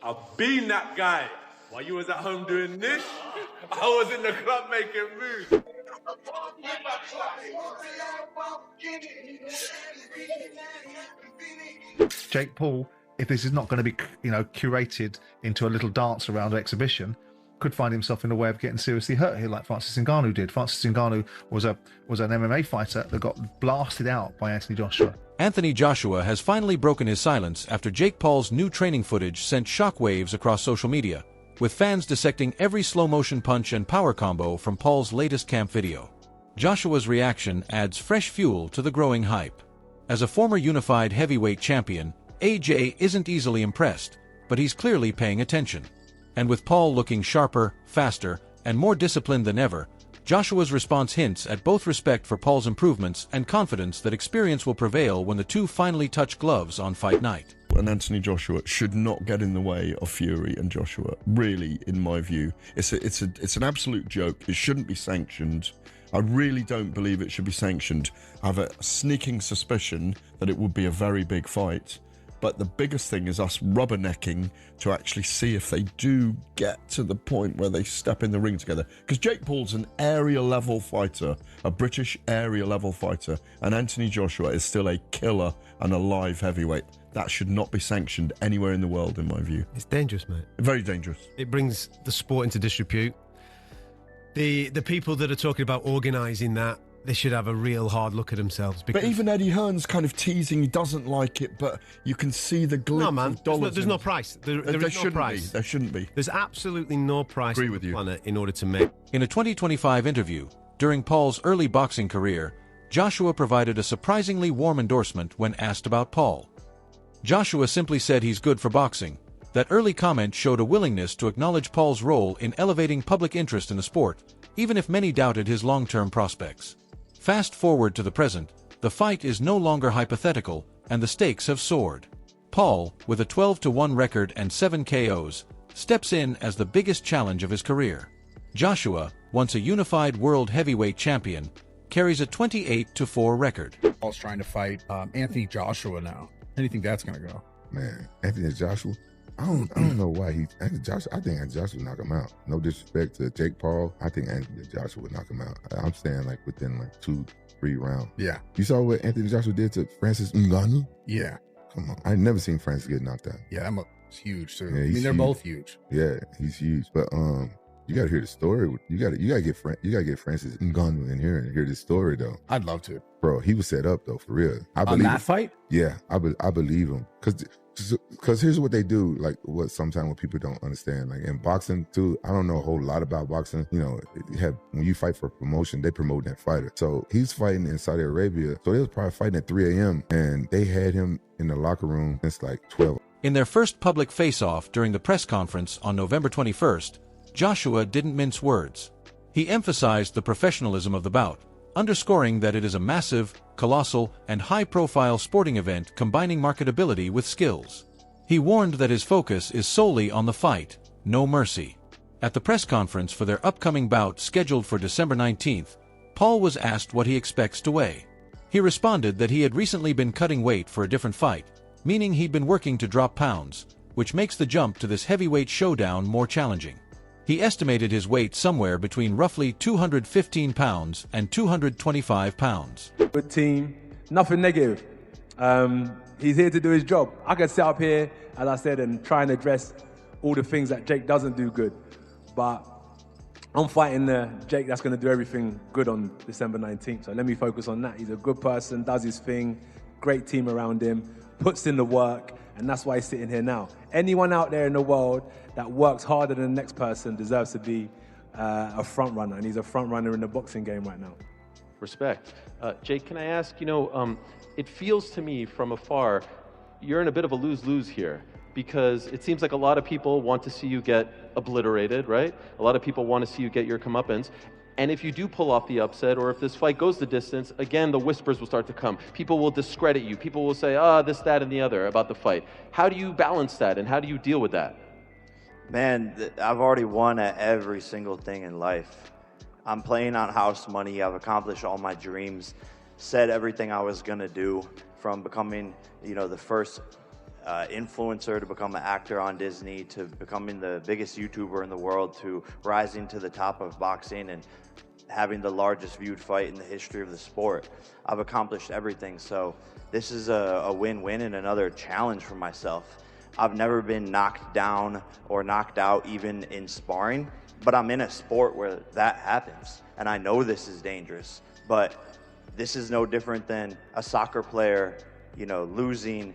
I've been that guy. While you was at home doing this, I was in the club making moves. Jake Paul, if this is not going to be, curated into a little dance around exhibition, could find himself in a way of getting seriously hurt here, like Francis Ngannou did. Francis Ngannou was an MMA fighter that got blasted out by Anthony Joshua. Anthony Joshua has finally broken his silence after Jake Paul's new training footage sent shockwaves across social media, with fans dissecting every slow-motion punch and power combo from Paul's latest camp video. Joshua's reaction adds fresh fuel to the growing hype. As a former unified heavyweight champion, AJ isn't easily impressed, but he's clearly paying attention. And with Paul looking sharper, faster, and more disciplined than ever, Joshua's response hints at both respect for Paul's improvements and confidence that experience will prevail when the two finally touch gloves on fight night. And Anthony Joshua should not get in the way of Fury and Joshua, really, in my view. It's an absolute joke. It shouldn't be sanctioned. I really don't believe it should be sanctioned. I have a sneaking suspicion that it would be a very big fight. But the biggest thing is us rubbernecking to actually see if they do get to the point where they step in the ring together. Because Jake Paul's an area-level fighter, a British area-level fighter, and Anthony Joshua is still a killer and a live heavyweight. That should not be sanctioned anywhere in the world, in my view. It's dangerous, mate. Very dangerous. It brings the sport into disrepute. The people that are talking about organising that, they should have a real hard look at themselves. But even Eddie Hearn's kind of teasing he doesn't like it, but you can see the glitz of dollars. There's no price. There is no price. There shouldn't be. There's absolutely no price on the planet in order to make. In a 2025 interview, during Paul's early boxing career, Joshua provided a surprisingly warm endorsement when asked about Paul. Joshua simply said he's good for boxing. That early comment showed a willingness to acknowledge Paul's role in elevating public interest in the sport, even if many doubted his long-term prospects. Fast forward to the present, the fight is no longer hypothetical, and the stakes have soared. Paul, with a 12-1 record and 7 KOs, steps in as the biggest challenge of his career. Joshua, once a unified world heavyweight champion, carries a 28-4 record. Paul's trying to fight Anthony Joshua now. How do you think that's going to go? Man, Anthony Joshua, I don't know why I think Anthony Joshua would knock him out. No disrespect to Jake Paul, I think Anthony Joshua would knock him out. I'm saying like within like 2-3 rounds. Yeah. You saw what Anthony Joshua did to Francis Ngannou? Yeah. Come on, I never seen Francis get knocked out. Yeah, that was huge too. Yeah, I mean, they're both huge. Yeah, he's huge. But you got to hear the story. You got to get Francis Ngannou in here and hear this story though. I'd love to. Bro, he was set up though, for real. I believe on that fight? Yeah, I believe him because here's what they do. Like sometimes what people don't understand. Like in boxing too, I don't know a whole lot about boxing. You know, when you fight for promotion, they promote that fighter. So he's fighting in Saudi Arabia. So they was probably fighting at 3 a.m. and they had him in the locker room since like 12. In their first public face-off during the press conference on November 21st, Joshua didn't mince words. He emphasized the professionalism of the bout, underscoring that it is a massive, colossal, and high-profile sporting event combining marketability with skills. He warned that his focus is solely on the fight, no mercy. At the press conference for their upcoming bout scheduled for December 19th, Paul was asked what he expects to weigh. He responded that he had recently been cutting weight for a different fight, meaning he'd been working to drop pounds, which makes the jump to this heavyweight showdown more challenging. He estimated his weight somewhere between roughly 215 pounds and 225 pounds. Good team, nothing negative. He's here to do his job. I could sit up here, as I said, and try and address all the things that Jake doesn't do good. But I'm fighting the Jake that's going to do everything good on December 19th. So let me focus on that. He's a good person, does his thing, great team around him, puts in the work, and that's why he's sitting here now. Anyone out there in the world that works harder than the next person deserves to be a front runner, and he's a front runner in the boxing game right now. Respect. Jake, can I ask, it feels to me from afar, you're in a bit of a lose-lose here, because it seems like a lot of people want to see you get obliterated, right? A lot of people want to see you get your comeuppance. And if you do pull off the upset, or if this fight goes the distance, again, the whispers will start to come. People will discredit you. People will say, this, that, and the other about the fight. How do you balance that, and how do you deal with that? Man, I've already won at every single thing in life. I'm playing on house money. I've accomplished all my dreams, said everything I was going to do, from becoming, the first influencer to become an actor on Disney, to becoming the biggest YouTuber in the world, to rising to the top of boxing and having the largest viewed fight in the history of the sport. I've accomplished everything, so this is a win-win and another challenge for myself. I've never been knocked down or knocked out even in sparring, but I'm in a sport where that happens, and I know this is dangerous, but this is no different than a soccer player, you know, losing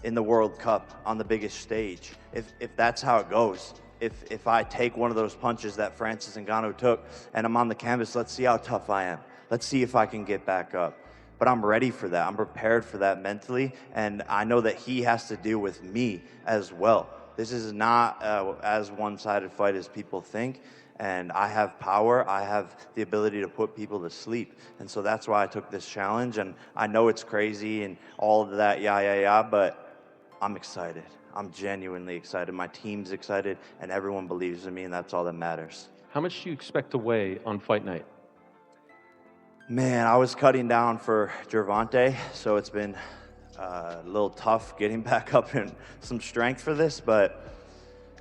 in the World Cup on the biggest stage. If that's how it goes, if I take one of those punches that Francis Ngannou took and I'm on the canvas, let's see how tough I am. Let's see if I can get back up. But I'm ready for that. I'm prepared for that mentally, and I know that he has to deal with me as well. This is not as one-sided fight as people think, and I have power. I have the ability to put people to sleep, and so that's why I took this challenge. And I know it's crazy and all of that, but I'm excited. I'm genuinely excited. My team's excited, and everyone believes in me, and that's all that matters. How much do you expect to weigh on fight night? Man, I was cutting down for Gervonta, so it's been a little tough getting back up in some strength for this, but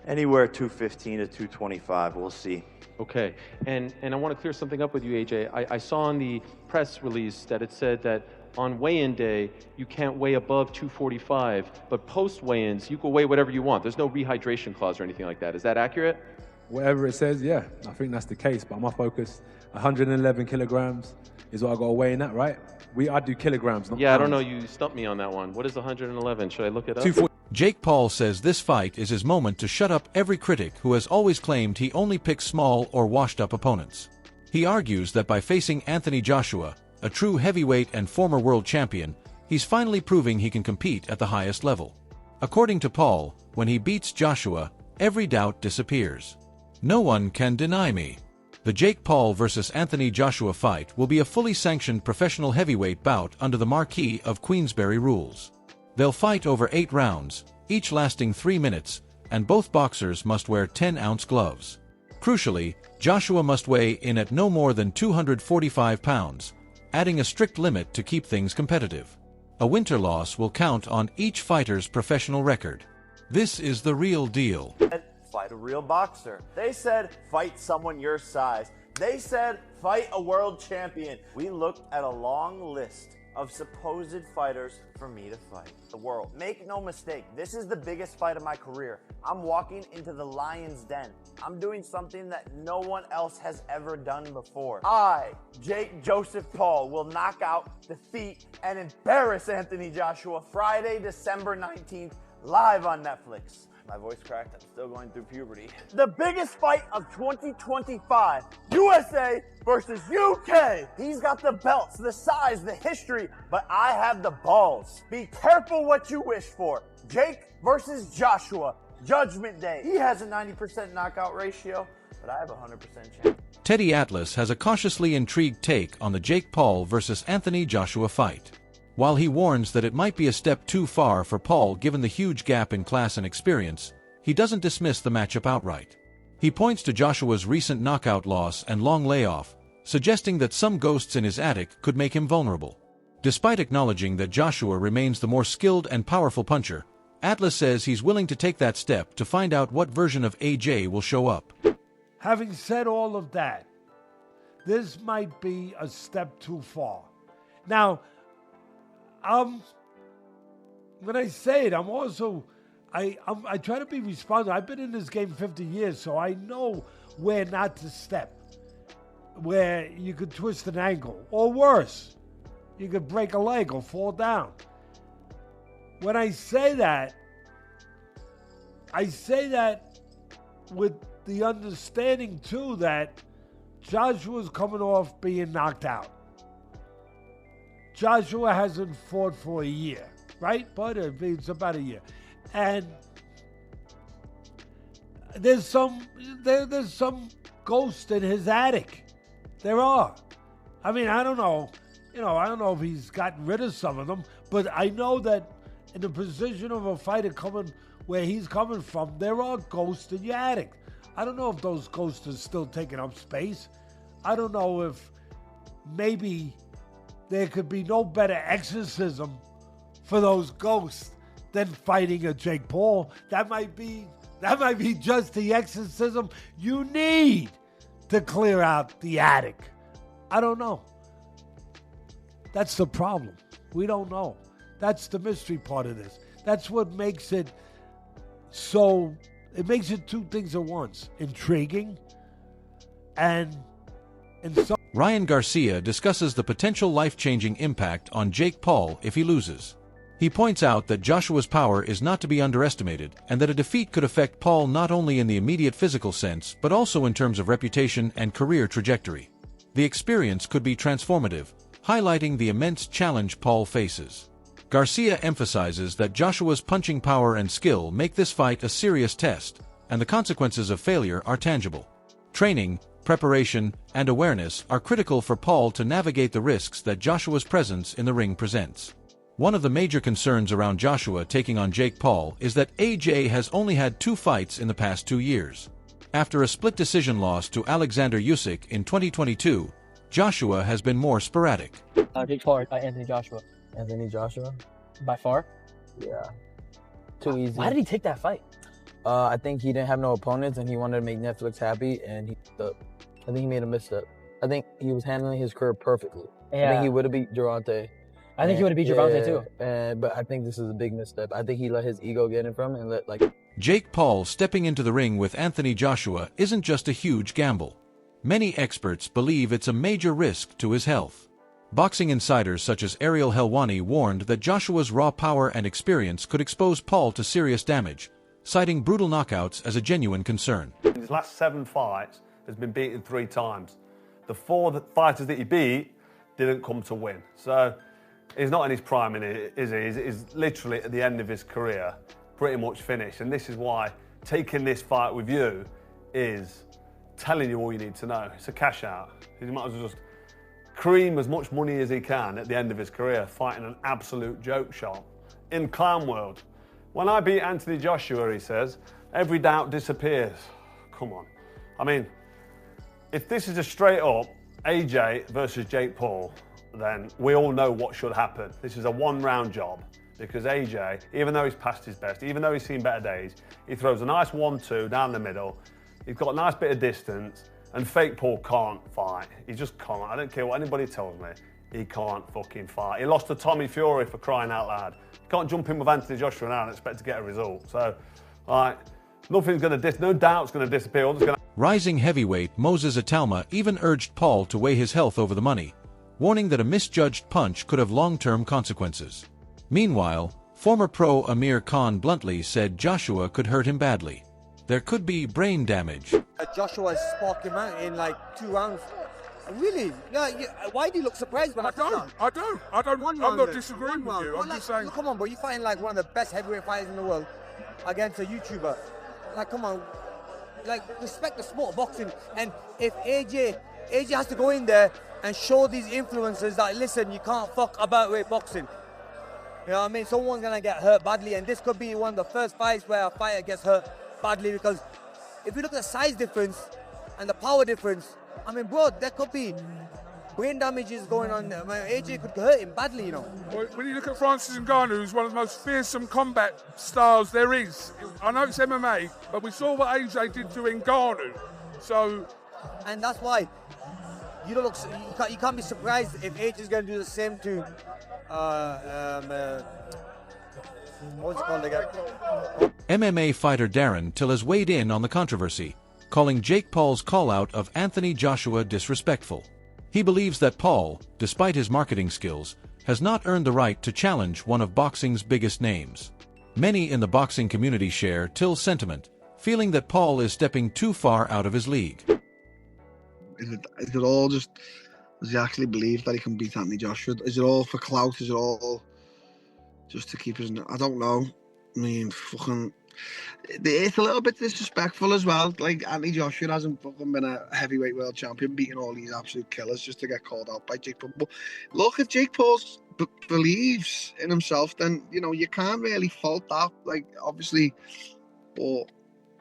anywhere 215 to 225, we'll see. Okay, and I want to clear something up with you, AJ. I saw in the press release that it said that on weigh-in day, you can't weigh above 245, but post weigh-ins, you can weigh whatever you want. There's no rehydration clause or anything like that. Is that accurate? Whatever it says, yeah, I think that's the case. But my focus, 111 kilograms is what I got to weigh in at, right? I do kilograms, not Yeah, I pounds. don't know. You stumped me on that one. What is 111? Should I look it up? Jake Paul says this fight is his moment to shut up every critic who has always claimed he only picks small or washed-up opponents. He argues that by facing Anthony Joshua, a true heavyweight and former world champion, he's finally proving he can compete at the highest level. According to Paul, when he beats Joshua, every doubt disappears. No one can deny me. The Jake Paul versus Anthony Joshua fight will be a fully sanctioned professional heavyweight bout under the Marquis of Queensberry rules. They'll fight over 8 rounds, each lasting 3 minutes, and both boxers must wear 10-ounce gloves. Crucially, Joshua must weigh in at no more than 245 pounds, adding a strict limit to keep things competitive. A winter loss will count on each fighter's professional record. This is the real deal. Fight a real boxer. They said, fight someone your size. They said, fight a world champion. We looked at a long list of supposed fighters for me to fight. The world. Make no mistake, this is the biggest fight of my career. I'm walking into the lion's den. I'm doing something that no one else has ever done before. I, Jake Joseph Paul, will knock out, defeat, and embarrass Anthony Joshua Friday, December 19th, live on Netflix. My voice cracked, I'm still going through puberty. The biggest fight of 2025, USA versus UK. He's got the belts, the size, the history, but I have the balls. Be careful what you wish for. Jake versus Joshua, Judgment Day. He has a 90% knockout ratio, but I have a 100% chance. Teddy Atlas has a cautiously intrigued take on the Jake Paul versus Anthony Joshua fight. While he warns that it might be a step too far for Paul given the huge gap in class and experience, he doesn't dismiss the matchup outright. He points to Joshua's recent knockout loss and long layoff, suggesting that some ghosts in his attic could make him vulnerable. Despite acknowledging that Joshua remains the more skilled and powerful puncher, Atlas says he's willing to take that step to find out what version of AJ will show up. Having said all of that, this might be a step too far. Now, when I say it, I'm also, I try to be responsible. I've been in this game 50 years, so I know where not to step, where you could twist an ankle, or worse, you could break a leg or fall down. When I say that with the understanding, too, that Joshua's coming off being knocked out. Joshua hasn't fought for a year, right? But it's about a year. And there's some ghost in his attic. There are. I mean, I don't know. I don't know if he's gotten rid of some of them, but I know that in the position of a fighter coming where he's coming from, there are ghosts in your attic. I don't know if those ghosts are still taking up space. I don't know if maybe there could be no better exorcism for those ghosts than fighting a Jake Paul. That might be just the exorcism you need to clear out the attic. I don't know. That's the problem. We don't know. That's the mystery part of this. That's what makes it so. It makes it two things at once: intriguing and some. Ryan Garcia discusses the potential life-changing impact on Jake Paul if he loses. He points out that Joshua's power is not to be underestimated and that a defeat could affect Paul not only in the immediate physical sense but also in terms of reputation and career trajectory. The experience could be transformative, highlighting the immense challenge Paul faces. Garcia emphasizes that Joshua's punching power and skill make this fight a serious test, and the consequences of failure are tangible. Training, preparation, and awareness are critical for Paul to navigate the risks that Joshua's presence in the ring presents. One of the major concerns around Joshua taking on Jake Paul is that AJ has only had 2 fights in the past 2 years. After a split decision loss to Alexander Usyk in 2022, Joshua has been more sporadic. Jake Paul by Anthony Joshua. Anthony Joshua? By far? Yeah. Too easy. Why did he take that fight? I think he didn't have no opponents and he wanted to make Netflix happy and I think he made a misstep. I think he was handling his career perfectly. Yeah. I think he would have beat Gervonta. I think he would have beat Gervonta too. But I think this is a big misstep. I think he let his ego get in from him and Jake Paul stepping into the ring with Anthony Joshua isn't just a huge gamble. Many experts believe it's a major risk to his health. Boxing insiders such as Ariel Helwani warned that Joshua's raw power and experience could expose Paul to serious damage, citing brutal knockouts as a genuine concern. In his last 7 fights, has been beaten 3 times. The 4 fighters that he beat didn't come to win. So he's not in his prime, is he? He's literally at the end of his career, pretty much finished. And this is why taking this fight with you is telling you all you need to know. It's a cash out. He might as well just cream as much money as he can at the end of his career, fighting an absolute joke shop in clown world. When I beat Anthony Joshua, he says, every doubt disappears. Come on. I mean, if this is a straight up AJ versus Jake Paul, then we all know what should happen. This is a 1-round job because AJ, even though he's past his best, even though he's seen better days, he throws a nice 1-2 down the middle. He's got a nice bit of distance, and fake Paul can't fight. He just can't. I don't care what anybody tells me. He can't fucking fight. He lost to Tommy Fury for crying out loud. You can't jump in with Anthony Joshua now and expect to get a result. So, nothing's going to no doubt's going to disappear. Rising heavyweight Moses Atalma even urged Paul to weigh his health over the money, warning that a misjudged punch could have long-term consequences. Meanwhile, former pro Amir Khan bluntly said Joshua could hurt him badly. There could be brain damage. Joshua sparked him out in 2 rounds. Really? No, why do you look surprised when I don't. I'm not disagreeing with you. I'm just saying. Come on, bro. You're fighting one of the best heavyweight fighters in the world against a YouTuber. Come on. Respect the sport of boxing. And if AJ has to go in there and show these influencers that, listen, you can't fuck about with boxing. You know what I mean? Someone's going to get hurt badly. And this could be one of the first fights where a fighter gets hurt badly because if you look at the size difference and the power difference, I mean, bro, there could be brain damages going on. I mean, AJ could hurt him badly, you know. Well, when you look at Francis Ngannou, who's one of the most fearsome combat styles there is. I know it's MMA, but we saw what AJ did to Ngannou. So, and that's why you don't look. You can't be surprised if AJ is going to do the same to. What's it called again? MMA fighter Darren Till has weighed in on the controversy, calling Jake Paul's call-out of Anthony Joshua disrespectful. He believes that Paul, despite his marketing skills, has not earned the right to challenge one of boxing's biggest names. Many in the boxing community share Till's sentiment, feeling that Paul is stepping too far out of his league. Is it all just, does he actually believe that he can beat Anthony Joshua? Is it all for clout? Is it all just to keep his... I don't know. I mean, fucking... It's a little bit disrespectful as well. Anthony Joshua hasn't fucking been a heavyweight world champion, beating all these absolute killers just to get called out by Jake Paul. But look, if Jake Paul believes in himself, then, you can't really fault that. Obviously, but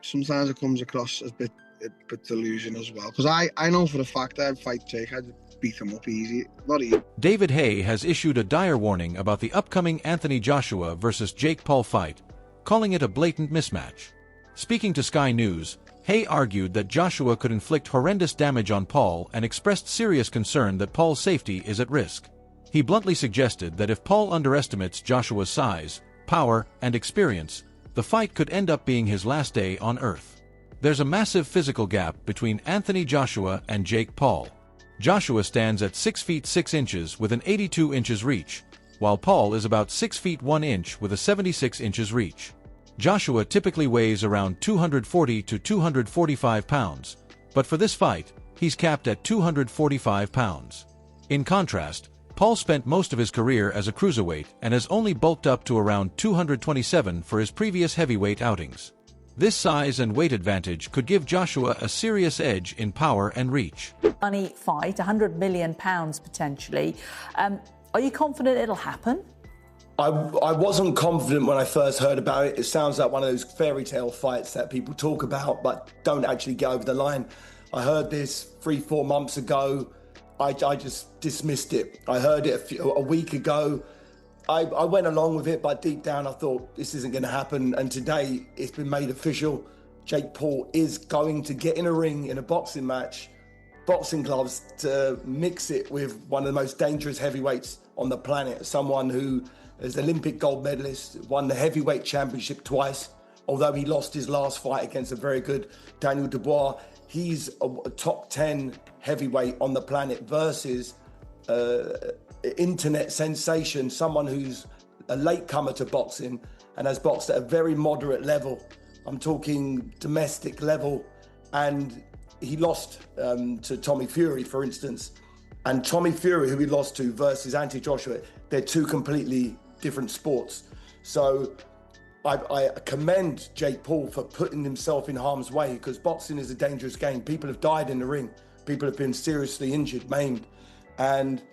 sometimes it comes across as a bit bit delusion as well. Because I know for a fact that I'd fight Jake, I'd beat him up easy. Not easy. David Haye has issued a dire warning about the upcoming Anthony Joshua versus Jake Paul fight, calling it a blatant mismatch. Speaking to Sky News, Haye argued that Joshua could inflict horrendous damage on Paul and expressed serious concern that Paul's safety is at risk. He bluntly suggested that if Paul underestimates Joshua's size, power, and experience, the fight could end up being his last day on Earth. There's a massive physical gap between Anthony Joshua and Jake Paul. Joshua stands at 6 feet 6 inches with an 82 inches reach, while Paul is about 6 feet 1 inch with a 76 inches reach. Joshua typically weighs around 240 to 245 pounds, but for this fight, he's capped at 245 pounds. In contrast, Paul spent most of his career as a cruiserweight and has only bulked up to around 227 for his previous heavyweight outings. This size and weight advantage could give Joshua a serious edge in power and reach. Money fight, £100 million potentially. Are you confident it'll happen? I wasn't confident when I first heard about it. It sounds like one of those fairy tale fights that people talk about but don't actually get over the line. I heard this 3-4 months ago. I just dismissed it. I heard it a week ago. I went along with it, but deep down I thought this isn't going to happen. And today it's been made official. Jake Paul is going to get in a ring in a boxing match, boxing gloves, to mix it with one of the most dangerous heavyweights on the planet. Someone who is Olympic gold medalist, won the heavyweight championship twice. Although he lost his last fight against a very good Daniel Dubois, he's a top 10 heavyweight on the planet versus internet sensation, someone who's a latecomer to boxing and has boxed at a very moderate level. I'm talking domestic level. And he lost to Tommy Fury, for instance. And Tommy Fury, who he lost to, versus Anthony Joshua, they're two completely different sports. So I commend Jake Paul for putting himself in harm's way, because boxing is a dangerous game. People have died in the ring. People have been seriously injured, maimed. And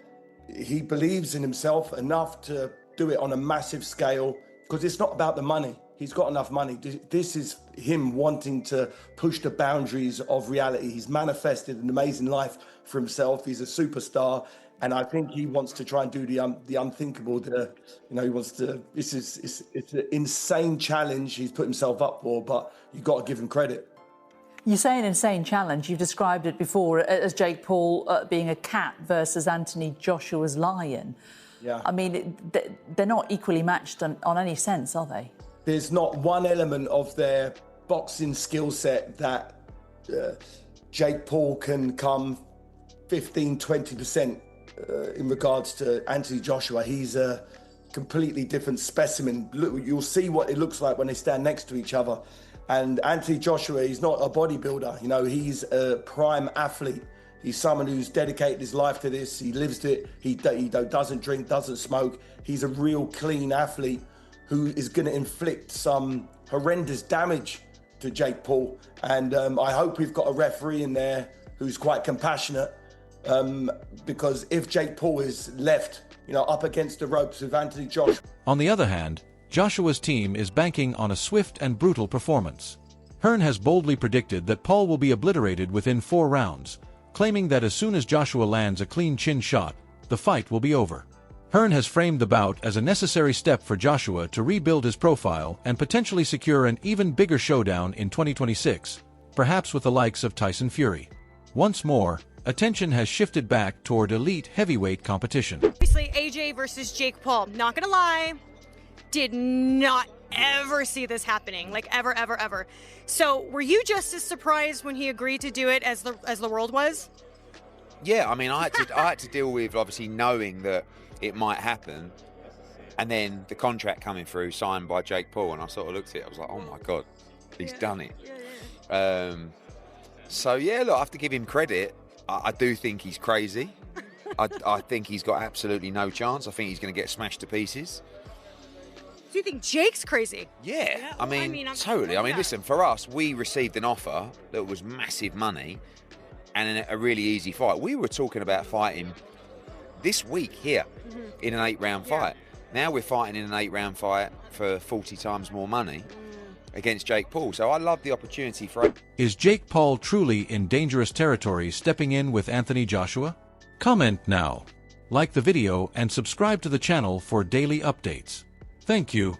he believes in himself enough to do it on a massive scale, because it's not about the money. He's got enough money. This is him wanting to push the boundaries of reality. He's manifested an amazing life for himself. He's a superstar. And I think he wants to try and do the unthinkable. He wants to. It's an insane challenge he's put himself up for, but you've got to give him credit. You say an insane challenge. You've described it before as Jake Paul being a cat versus Anthony Joshua's lion. Yeah. I mean, they're not equally matched on any sense, are they? There's not one element of their boxing skill set that Jake Paul can come 15, 20% in regards to Anthony Joshua. He's a completely different specimen. Look, you'll see what it looks like when they stand next to each other. And Anthony Joshua, he's not a bodybuilder. He's a prime athlete. He's someone who's dedicated his life to this. He lives it. He doesn't drink, doesn't smoke. He's a real clean athlete who is going to inflict some horrendous damage to Jake Paul. And I hope we've got a referee in there who's quite compassionate, because if Jake Paul is left, up against the ropes with Anthony Joshua. On the other hand, Joshua's team is banking on a swift and brutal performance. Hearn has boldly predicted that Paul will be obliterated within 4 rounds, claiming that as soon as Joshua lands a clean chin shot, the fight will be over. Hearn has framed the bout as a necessary step for Joshua to rebuild his profile and potentially secure an even bigger showdown in 2026, perhaps with the likes of Tyson Fury. Once more, attention has shifted back toward elite heavyweight competition. Obviously, AJ versus Jake Paul. Not gonna lie, did not ever see this happening, like ever, ever, ever. So, were you just as surprised when he agreed to do it as the world was? Yeah, I mean, I had to deal with obviously knowing that it might happen, and then the contract coming through signed by Jake Paul, and I sort of looked at it. I was like, oh my god, he's done it. So yeah, look, I have to give him credit. I do think he's crazy. I think he's got absolutely no chance. I think he's going to get smashed to pieces. Do you think Jake's crazy? Yeah, I mean, totally. I mean, listen, for us, we received an offer that was massive money and a really easy fight. We were talking about fighting this week here in an 8-round fight. Now we're fighting in an 8-round fight for 40 times more money. against Jake Paul. So I love the opportunity for... Is Jake Paul truly in dangerous territory stepping in with Anthony Joshua? Comment now, like the video and subscribe to the channel for daily updates. Thank you.